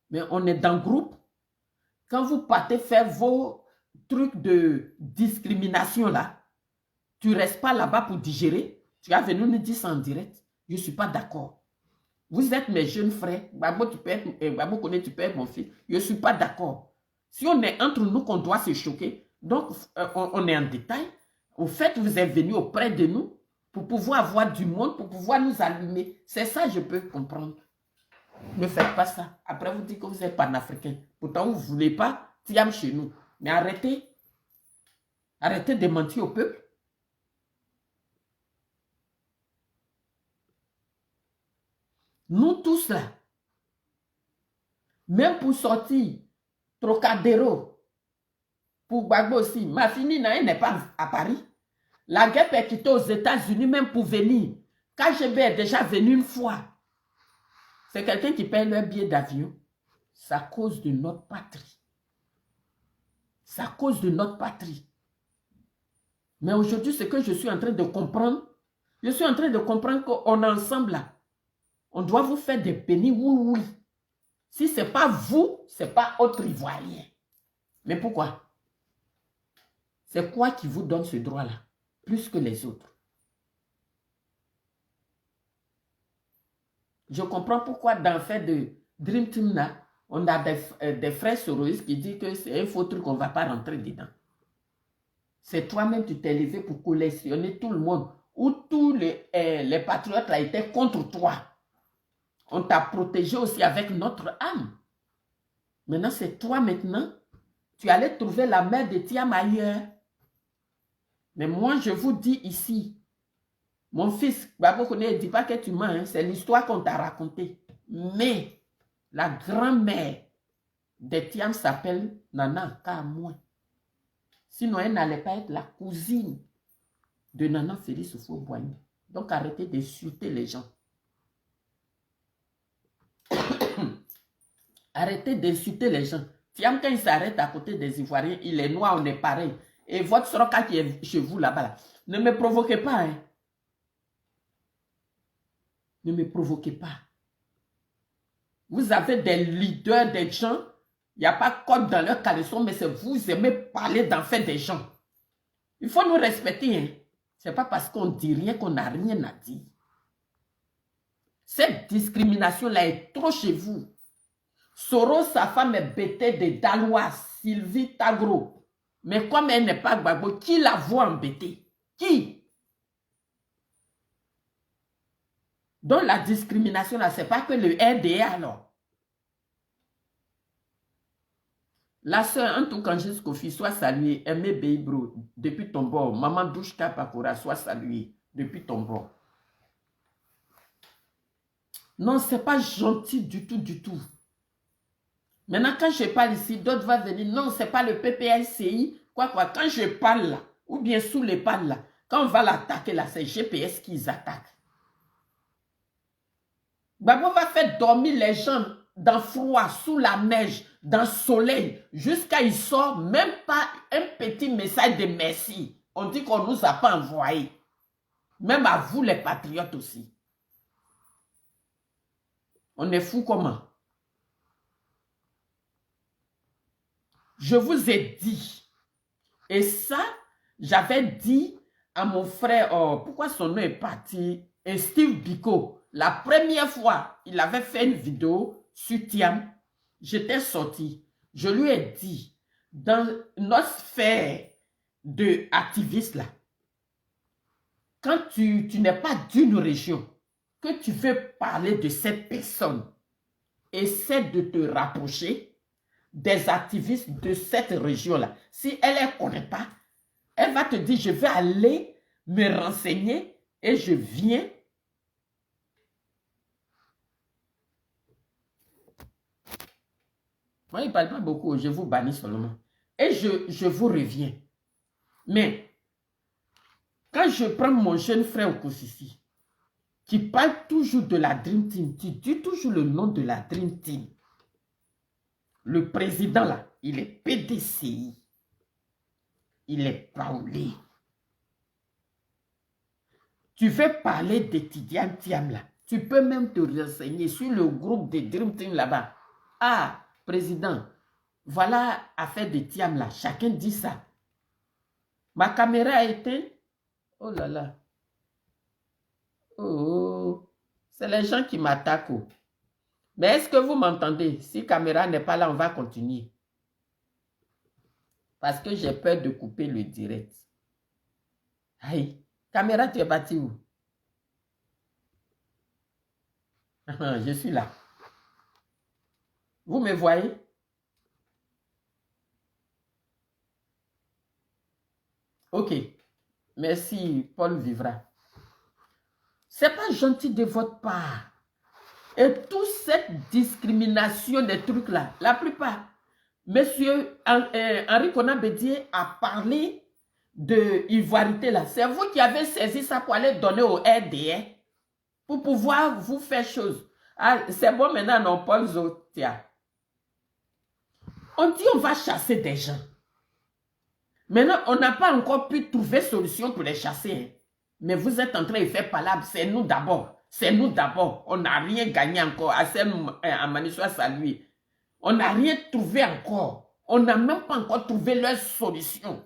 Mais on est dans le groupe. Quand vous partez faire vos trucs de discrimination là, tu ne restes pas là-bas pour digérer. Tu vas venir nous dire ça en direct. Je ne suis pas d'accord. Vous êtes mes jeunes frères. Babo, tu peux être mon fils. Je ne suis pas d'accord. Si on est entre nous qu'on doit se choquer, donc on est en détail. Au fait, vous êtes venus auprès de nous pour pouvoir avoir du monde, pour pouvoir nous allumer. C'est ça, je peux comprendre. Ne faites pas ça. Après, vous dites que vous êtes panafricain. Pourtant, vous ne voulez pas Thiam chez nous. Mais arrêtez. Arrêtez de mentir au peuple. Nous tous là, même pour sortir, Trocadéro, pour Gbagbo aussi, ma fille n'est pas à Paris. La guerre est quittée aux États-Unis même pour venir. KGB est déjà venu une fois. C'est quelqu'un qui paye leur billet d'avion. C'est à cause de notre patrie. C'est à cause de notre patrie. Mais aujourd'hui, ce que je suis en train de comprendre, je suis en train de comprendre qu'on est ensemble là. On doit vous faire des bénis, oui. Si ce n'est pas vous, ce n'est pas autre Ivoirien. Mais pourquoi? C'est quoi qui vous donne ce droit-là, plus que les autres? Je comprends pourquoi dans le fait de Dream Team, là, on a des frères soroïstes qui disent que c'est un faux truc, on ne va pas rentrer dedans. C'est toi-même, tu t'es levé pour collectionner tout le monde, où tous les patriotes là, étaient contre toi. On t'a protégé aussi avec notre âme. Maintenant, c'est toi maintenant. Tu allais trouver la mère de Thiam ailleurs. Mais moi, je vous dis ici, mon fils, Babo Koné ne dit pas que tu mens, hein, c'est l'histoire qu'on t'a racontée. Mais la grand-mère de Thiam s'appelle Nana Kamoué. Sinon, elle n'allait pas être la cousine de Nana Félix Houphouët-Boigny. Donc, arrêtez d'insulter les gens. Arrêtez d'insulter les gens. Tiam, quand il s'arrête à côté des Ivoiriens, il est noir, on est pareil. Et votre Soroka qui est chez vous là-bas, là, ne me provoquez pas. Hein. Ne me provoquez pas. Vous avez des leaders, des gens, il n'y a pas code dans leur caleçon, mais c'est vous aimez parler d'en fait des gens. Il faut nous respecter. Hein. Ce n'est pas parce qu'on dit rien qu'on n'a rien à dire. Cette discrimination-là est trop chez vous. Soros, sa femme est bêtée de Dalois, Sylvie Tagro. Mais comme elle n'est pas Gbagbo, qui la voit embêtée? Qui? Donc la discrimination, là, ce n'est pas que le RDA, alors. La sœur, en tout cas, jusqu'au fils, soit saluée. Aimé Beibro, depuis ton bord. Maman Douchka Pakora, soit saluée depuis ton bord. Non, ce n'est pas gentil du tout, du tout. Maintenant, quand je parle ici, d'autres vont venir. Non, ce n'est pas le PPLCI. Quoi. Quand je parle là, ou bien sous les balles là, quand on va l'attaquer là, c'est GPS qu'ils attaquent. Gbagbo va faire dormir les gens dans le froid, sous la neige, dans le soleil, jusqu'à il sort même pas un petit message de merci. On dit qu'on ne nous a pas envoyé. Même à vous les patriotes aussi. On est fou comment? Je vous ai dit. Et ça, j'avais dit à mon frère, pourquoi son nom est parti? Et Steve Biko, la première fois, il avait fait une vidéo sur Tiam. J'étais sorti. Je lui ai dit, dans notre sphère d'activistes là, quand tu n'es pas d'une région, que tu veux parler de cette personne, essaie de te rapprocher des activistes de cette région-là. Si elle ne connaît pas, elle va te dire, je vais aller me renseigner et je viens. Moi, il ne parle pas beaucoup, je vous bannis seulement. Et je vous reviens. Mais, quand je prends mon jeune frère Okosisi, qui parle toujours de la Dream Team, qui dit toujours le nom de la Dream Team, le président là, il est PDCI. Il est Paulé. Tu veux parler de Tidiane Tiam là. Tu peux même te renseigner sur le groupe de Dream Team là-bas. Ah, président, voilà affaire de Tiam là. Chacun dit ça. Ma caméra a été... Oh là là. Oh, c'est les gens qui m'attaquent. Mais est-ce que vous m'entendez? Si la caméra n'est pas là, on va continuer. Parce que j'ai peur de couper le direct. Aïe, caméra, tu es parti où? Je suis là. Vous me voyez? Ok. Merci, Paul Vivra. C'est pas gentil de votre part. Et toute cette discrimination des trucs là, la plupart, Monsieur Henri Konan Bédié a parlé de ivoirité là. C'est vous qui avez saisi ça pour aller donner au RDA pour pouvoir vous faire chose. Ah, c'est bon maintenant, non, Paul Zotia. On dit on va chasser des gens. Maintenant, on n'a pas encore pu trouver solution pour les chasser. Hein. Mais vous êtes en train de faire palabre. C'est nous d'abord. C'est nous d'abord. On n'a rien gagné encore. À Manissoua salué. On n'a rien trouvé encore. On n'a même pas encore trouvé leur solution.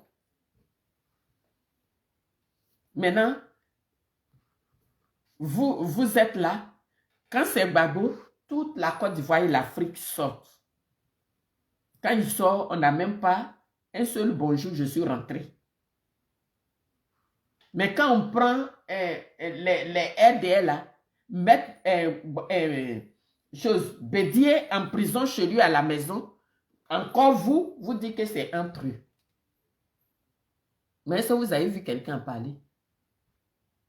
Maintenant, vous êtes là. Quand c'est Gbagbo, toute la Côte d'Ivoire et l'Afrique sortent. Quand il sort, on n'a même pas un seul bonjour, je suis rentré. Mais quand on prend les RDL là, mettre Bédié en prison chez lui à la maison, encore vous dites que c'est un truc. Mais est-ce que vous avez vu quelqu'un parler?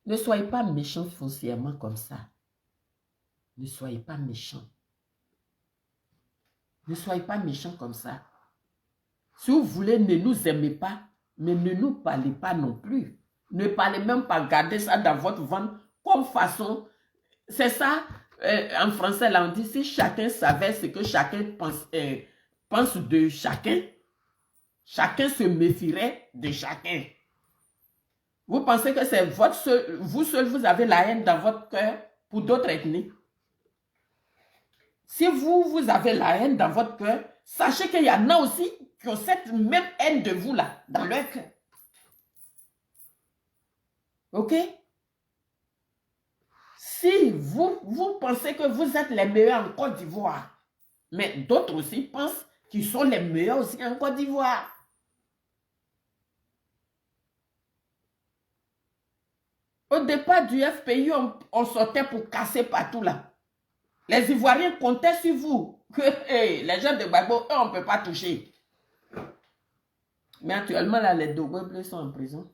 Ne soyez pas méchants foncièrement comme ça. Ne soyez pas méchants. Ne soyez pas méchants comme ça. Si vous voulez, ne nous aimez pas, mais ne nous parlez pas non plus. Ne parlez même pas, gardez ça dans votre ventre comme façon. C'est ça, en français, là, on dit, si chacun savait ce que chacun pense de chacun, chacun se méfierait de chacun. Vous pensez que c'est vous seul, vous avez la haine dans votre cœur pour d'autres ethnies? Si vous avez la haine dans votre cœur, sachez qu'il y en a aussi qui ont cette même haine de vous là, dans leur cœur. Ok? Si vous pensez que vous êtes les meilleurs en Côte d'Ivoire, mais d'autres aussi pensent qu'ils sont les meilleurs aussi en Côte d'Ivoire. Au départ du FPI, on sortait pour casser partout là. Les Ivoiriens comptaient sur vous. Que les gens de Gbagbo, eux, on ne peut pas toucher. Mais actuellement, là, les Dogbo bleus sont en prison.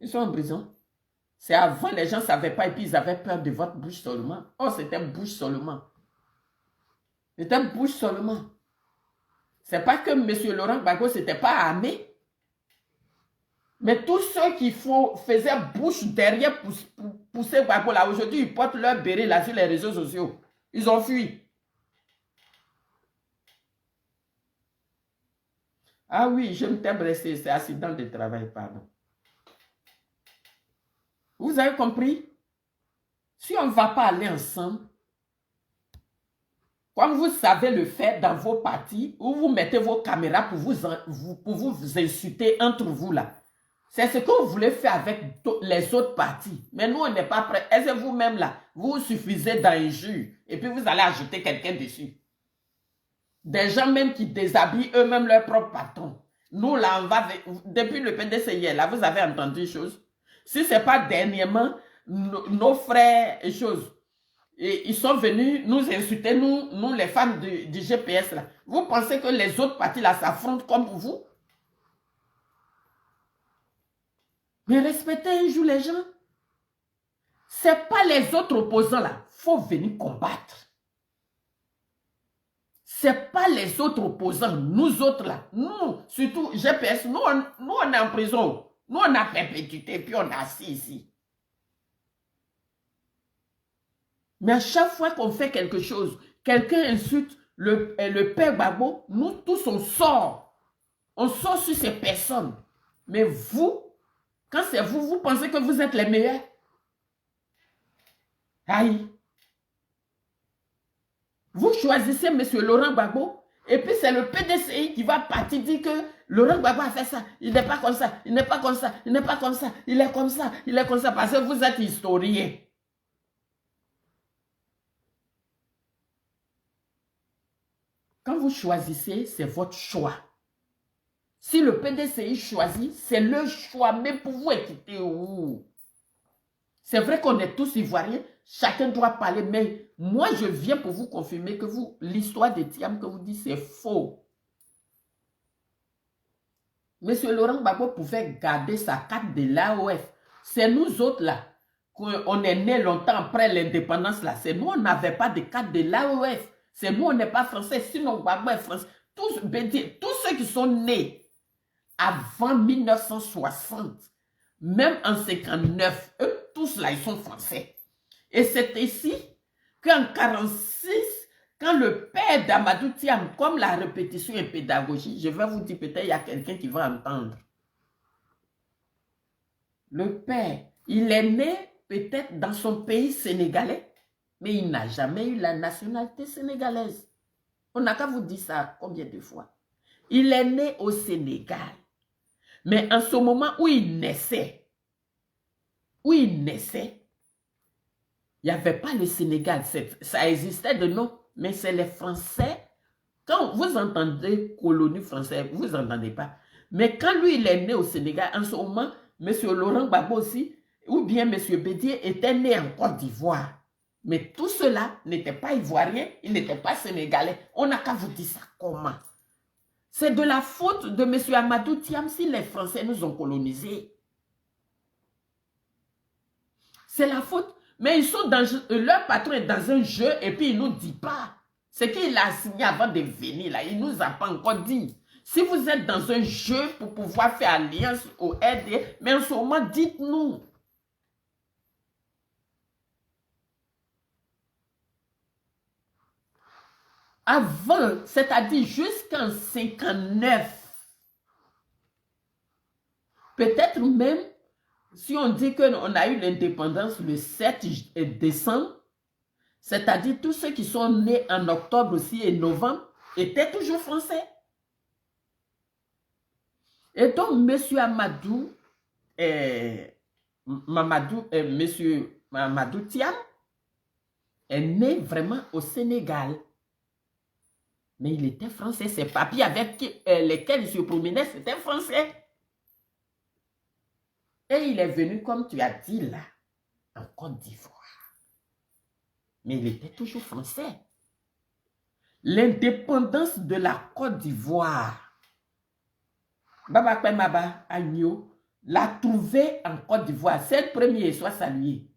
Ils sont en prison. C'est avant, les gens ne savaient pas et puis ils avaient peur de votre bouche seulement. Oh, c'était bouche seulement. C'était bouche seulement. C'est pas que M. Laurent Gbagbo, ce n'était pas armé. Mais tous ceux qui faisaient bouche derrière pousser Gbagbo là, aujourd'hui, ils portent leur béret là sur les réseaux sociaux. Ils ont fui. Ah oui, je me t'ai blessé, c'est accident de travail, pardon. Vous avez compris? Si on ne va pas aller ensemble, comme vous savez le faire dans vos partis, où vous mettez vos caméras pour vous insulter entre vous là, c'est ce que vous voulez faire avec les autres partis. Mais nous, on n'est pas prêts. Est-ce que vous-même là, vous suffisez d'injures et puis vous allez ajouter quelqu'un dessus? Des gens même qui déshabillent eux-mêmes leur propre patron. Nous là, on va, depuis le PDC hier, là, vous avez entendu une chose. Si ce n'est pas dernièrement, nos frères et choses, et ils sont venus nous insulter, nous les femmes du GPS là. Vous pensez que les autres partis là s'affrontent comme vous? Mais respectez un jour les gens. Ce n'est pas les autres opposants là. Il faut venir combattre. Ce n'est pas les autres opposants, nous autres là. Nous, surtout GPS, nous on est en prison. Nous on a perpétuité, puis on est assis ici. Mais à chaque fois qu'on fait quelque chose, quelqu'un insulte le père Gbagbo, nous tous on sort. On sort sur ces personnes. Mais vous, quand c'est vous, vous pensez que vous êtes les meilleurs? Aïe. Vous choisissez M. Laurent Gbagbo, et puis c'est le PDCI qui va partir dire que Laurent Gbagbo a fait ça. Il n'est pas comme ça, il n'est pas comme ça, il n'est pas comme ça, il est comme ça, il est comme ça, parce que vous êtes historien. Quand vous choisissez, c'est votre choix. Si le PDCI choisit, c'est le choix, même pour vous écouter. C'est vrai qu'on est tous ivoiriens, chacun doit parler, mais moi je viens pour vous confirmer que l'histoire de Thiam que vous dites, c'est faux. Monsieur Laurent Gbagbo pouvait garder sa carte de l'AOF. C'est nous autres là, qu'on est nés longtemps après l'indépendance là. C'est nous, on n'avait pas de carte de l'AOF. C'est nous, on n'est pas français, sinon Gbagbo est français. Tous ceux qui sont nés avant 1960, même en 59, eux tous là, ils sont français. Et c'est ici qu'en 1946, quand le père d'Amadou Thiam, comme la répétition est pédagogique, je vais vous dire, peut-être il y a quelqu'un qui va entendre. Le père, il est né peut-être dans son pays sénégalais, mais il n'a jamais eu la nationalité sénégalaise. On n'a qu'à vous dire ça combien de fois. Il est né au Sénégal. Mais en ce moment où il naissait, il n'y avait pas le Sénégal. Ça existait de nom, mais c'est les Français. Quand vous entendez colonie française, vous n'entendez pas. Mais quand lui, il est né au Sénégal, en ce moment, M. Laurent Gbagbo aussi, ou bien M. Bédier, était né en Côte d'Ivoire. Mais tout cela n'était pas ivoirien, il n'était pas sénégalais. On n'a qu'à vous dire ça comment? C'est de la faute de M. Amadou Thiam si les Français nous ont colonisés. C'est la faute. Mais ils sont dans, leur patron est dans un jeu et puis il ne nous dit pas. Ce qu'il a signé avant de venir là, il ne nous a pas encore dit. Si vous êtes dans un jeu pour pouvoir faire alliance au RD, mais en ce moment, dites-nous. Avant, c'est-à-dire jusqu'en 59, peut-être même, si on dit qu'on a eu l'indépendance le 7 décembre, c'est-à-dire tous ceux qui sont nés en octobre aussi et novembre étaient toujours français. Et donc, M. Amadou, M. Mamadou Thiam est né vraiment au Sénégal. Mais il était français. Ses papiers avec lesquels il se promenait, c'était français. Et il est venu, comme tu as dit là, en Côte d'Ivoire. Mais il était toujours français. L'indépendance de la Côte d'Ivoire, Baba Pemaba Agnew l'a trouvé en Côte d'Ivoire. C'est le premier, soit salué.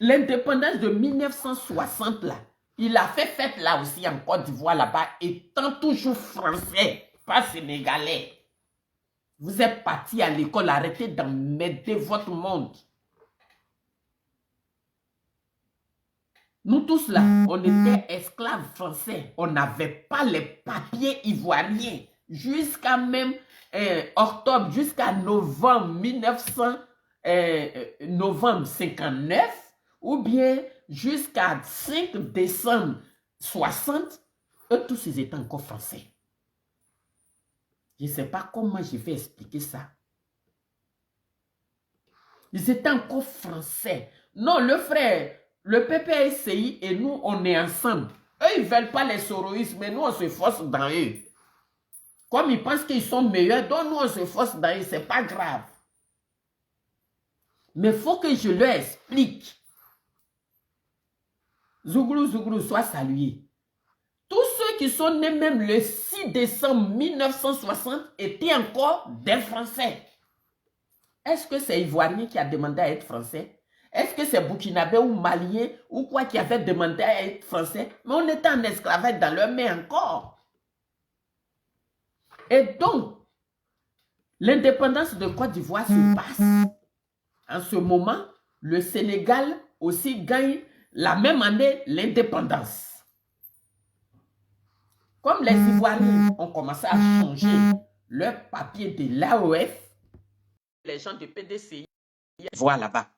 L'indépendance de 1960 là, il a fait fête là aussi en Côte d'Ivoire là-bas, étant toujours français, pas sénégalais. Vous êtes parti à l'école, arrêtez d'emmerder votre monde. Nous tous là, on était esclaves français. On n'avait pas les papiers ivoiriens. Jusqu'à même octobre, jusqu'à novembre 59, ou bien jusqu'à 5 décembre 60, eux tous ils étaient encore français. Je ne sais pas comment je vais expliquer ça. Ils étaient encore français. Non, le frère, le PPSI et nous, on est ensemble. Eux, ils ne veulent pas les soroïstes, mais nous, on se force dans eux. Comme ils pensent qu'ils sont meilleurs, donc nous, on se force dans eux, ce n'est pas grave. Mais il faut que je leur explique. Zouglou, Zouglou, sois salué. Tous ceux qui sont nés même le 6 décembre 1960 étaient encore des Français. Est-ce que c'est Ivoirien qui a demandé à être français? Est-ce que c'est Burkinabé ou Malien ou quoi qui avait demandé à être français? Mais on était en esclavage dans leur main encore. Et donc, l'indépendance de Côte d'Ivoire se passe. En ce moment, le Sénégal aussi gagne la même année l'indépendance. Comme les Ivoiriens ont commencé à changer leur papier de l'AOF, les gens du PDCI voient là-bas.